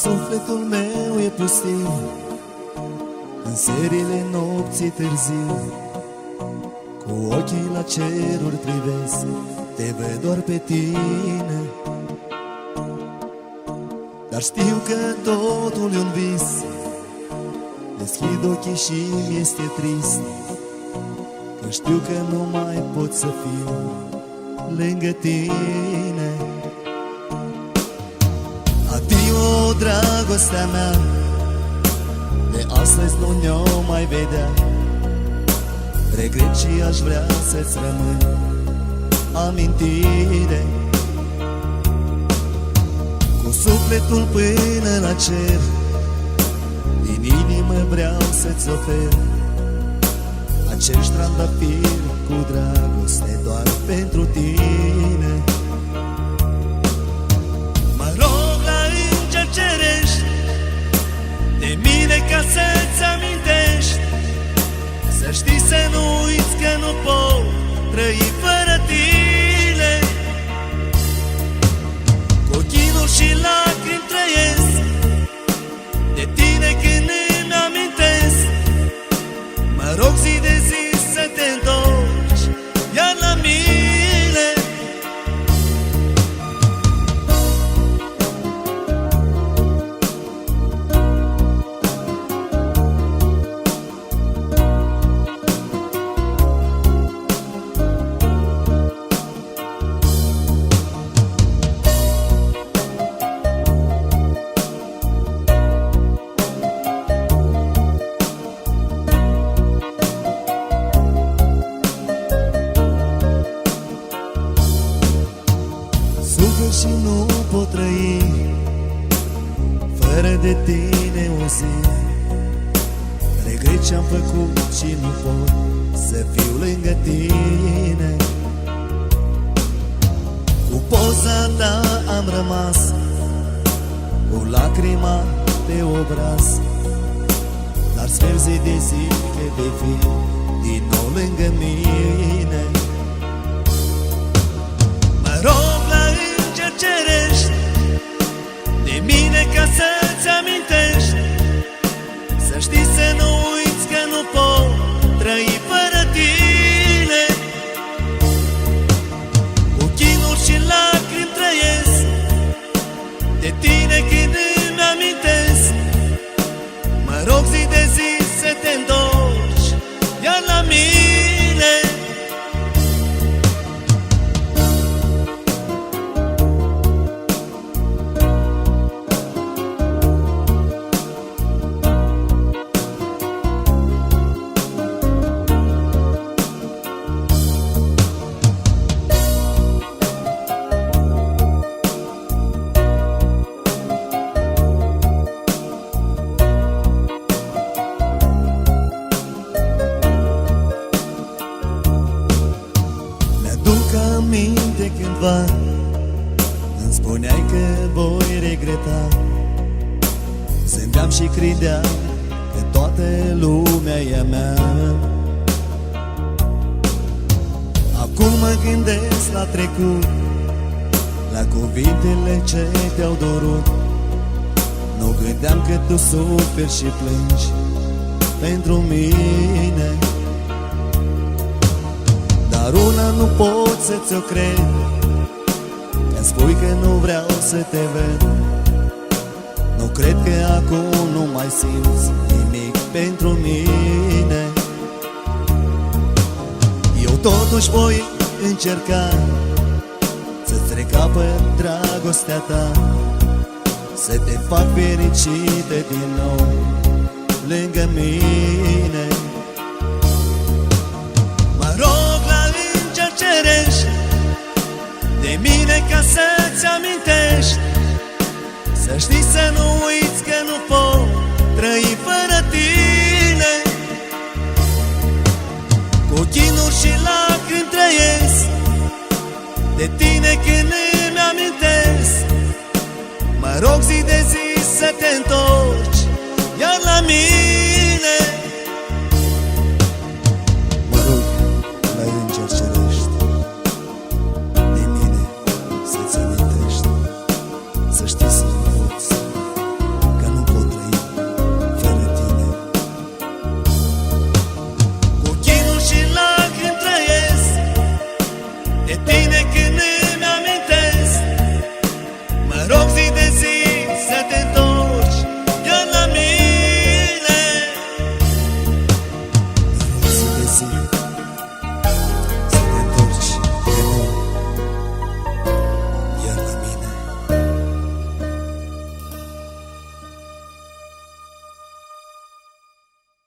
Sufletul meu e pustiu în serile nopții târziu. Cu ochii la ceruri privesc, te văd doar pe tine. Dar știu că totul e un vis. Deschid ochii și mi-este trist, că știu că nu mai pot să fiu lângă tine. Adio, dragostea mea, de astăzi nu ne-o mai vedea. Regret și aș vrea să-ți rămân amintire. Cu sufletul până la cer, din inimă vreau să-ți ofer acești trandafiri cu dragoste doar pentru tine. Mă rog la îngeri cerești de mine ca să-ți amintești, să știi, să nu uiți că nu pot trăi fără tine. Cu chinuri și lacrimi trăiesc, de tine când îmi amintesc. Mă rog zi de zi să te întorci iar la mine. Și nu pot trăi fără de tine o zi. Regret ce-am făcut și nu pot să fiu lângă tine. Cu poza ta am rămas, cu lacrima pe obraz, dar sper zi de zi că vei fi din nou lângă mine. Mă rog cerești de mine ca să-ți amintești, să știi, să nu uiți că nu pot trăi fără tine. Cu chinuri și lacrimi trăiesc, de tine când îmi amintesc. Mă rog zi de zi să te întorci iar la mine. Aminte cândva îmi spuneai că voi regreta. Zâmbeam și credeam că toată lumea e a mea. Acum mă gândesc la trecut, la cuvintele ce te-au dorut. Nu gândeam că tu suferi și plângi pentru mine. Dar una nu pot să ți-o cred, că-mi spui că nu vreau să te ved. Nu cred că acum nu mai simți nimic pentru mine. Eu totuși voi încerca să-ți recapăt dragostea ta, să te fac fericită din nou lângă mine. Mă rog la îngeri cerești de mine ca să-ți amintești, să știi, să nu uiți că nu pot trăi fără tine. Cu chinuri și lacrimi trăiesc, de tine când îmi amintesc. Mă rog zi de zi să te întorci iar la mine. Mă rog la îngeri cerești de mine să-ți amintești, să știi, să nu poți De tine când îmi